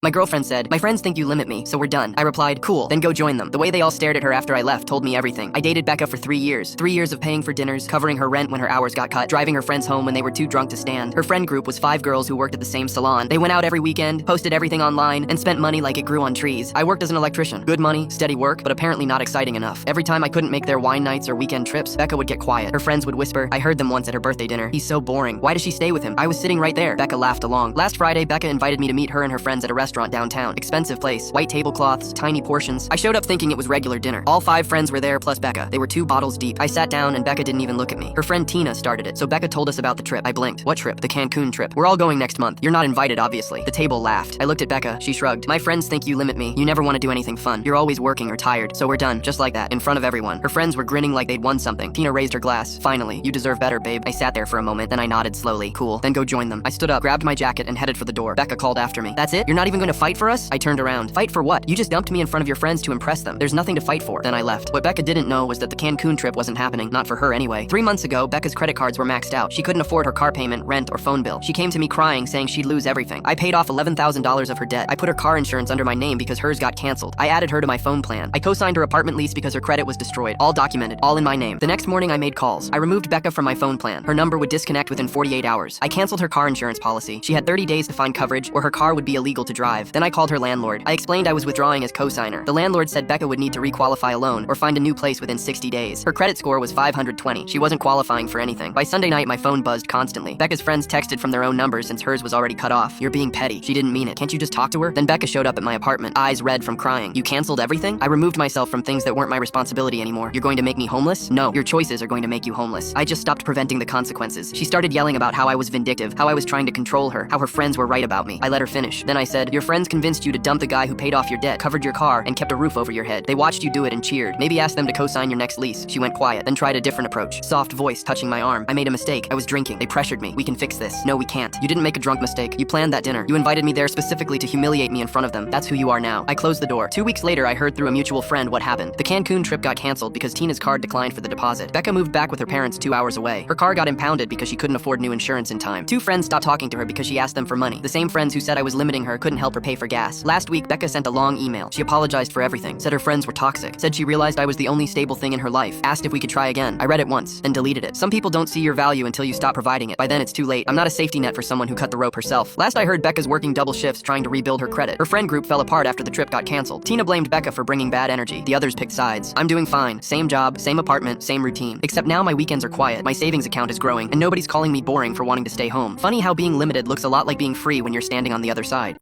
My girlfriend said, "My friends think you limit me, so we're done." I replied, "Cool, then go join them." The way they all stared at her after I left told me everything. I dated Becca for 3 years. 3 years of paying for dinners, covering her rent when her hours got cut, driving her friends home when they were too drunk to stand. Her friend group was 5 girls who worked at the same salon. They went out every weekend, posted everything online, and spent money like it grew on trees. I worked as an electrician. Good money, steady work, but apparently not exciting enough. Every time I couldn't make their wine nights or weekend trips, Becca would get quiet. Her friends would whisper. I heard them once at her birthday dinner. "He's so boring. Why does she stay with him?" I was sitting right there. Becca laughed along. Last Friday, Becca invited me to meet her and her friends at a restaurant downtown. Expensive place, white tablecloths, tiny portions. I showed up thinking it was regular dinner. All 5 friends were there plus Becca. They were 2 bottles deep. I sat down and Becca didn't even look at me. Her friend Tina started it, so Becca told us about the trip. I blinked. What trip? The Cancun trip. We're all going next month. You're not invited, obviously. The table laughed. I looked at Becca. She shrugged. My friends think you limit me. You never want to do anything fun. You're always working or tired. So we're done. Just like that, in front of everyone. Her friends were grinning like they'd won something. Tina raised her glass. Finally, you deserve better, babe. I sat there for a moment, then I nodded slowly. Cool, then go join them. I stood up, grabbed my jacket, and headed for the door. Becca called after me. That's it? You're not even going to fight for us? I turned around. Fight for what? You just dumped me in front of your friends to impress them. There's nothing to fight for. Then I left. What Becca didn't know was that the Cancun trip wasn't happening. Not for her anyway. 3 months ago, Becca's credit cards were maxed out. She couldn't afford her car payment, rent, or phone bill. She came to me crying, saying she'd lose everything. I paid off $11,000 of her debt. I put her car insurance under my name because hers got canceled. I added her to my phone plan. I co-signed her apartment lease because her credit was destroyed. All documented, all in my name. The next morning, I made calls. I removed Becca from my phone plan. Her number would disconnect within 48 hours. I canceled her car insurance policy. She had 30 days to find coverage, or her car would be illegal to drive. Then I called her landlord. I explained I was withdrawing as co-signer. The landlord said Becca would need to requalify a loan or find a new place within 60 days. Her credit score was 520. She wasn't qualifying for anything. By Sunday night, my phone buzzed constantly. Becca's friends texted from their own numbers since hers was already cut off. You're being petty. She didn't mean it. Can't you just talk to her? Then Becca showed up at my apartment, eyes red from crying. You canceled everything? I removed myself from things that weren't my responsibility anymore. You're going to make me homeless? No, your choices are going to make you homeless. I just stopped preventing the consequences. She started yelling about how I was vindictive, how I was trying to control her, how her friends were right about me. I let her finish. Then I said, your friends convinced you to dump the guy who paid off your debt, covered your car, and kept a roof over your head. They watched you do it and cheered. Maybe ask them to co-sign your next lease. She went quiet, then tried a different approach. Soft voice touching my arm. I made a mistake. I was drinking. They pressured me. We can fix this. No, we can't. You didn't make a drunk mistake. You planned that dinner. You invited me there specifically to humiliate me in front of them. That's who you are now. I closed the door. 2 weeks later, I heard through a mutual friend what happened. The Cancun trip got canceled because Tina's card declined for the deposit. Becca moved back with her parents 2 hours away. Her car got impounded because she couldn't afford new insurance in time. 2 friends stopped talking to her because she asked them for money. The same friends who said I was limiting her couldn't help her pay for gas. Last week, Becca sent a long email. She apologized for everything, said her friends were toxic, said she realized I was the only stable thing in her life, asked if we could try again. I read it once, then deleted it. Some people don't see your value until you stop providing it. By then, it's too late. I'm not a safety net for someone who cut the rope herself. Last I heard, Becca's working double shifts trying to rebuild her credit. Her friend group fell apart after the trip got canceled. Tina blamed Becca for bringing bad energy. The others picked sides. I'm doing fine. Same job, same apartment, same routine. Except now my weekends are quiet, my savings account is growing, and nobody's calling me boring for wanting to stay home. Funny how being limited looks a lot like being free when you're standing on the other side.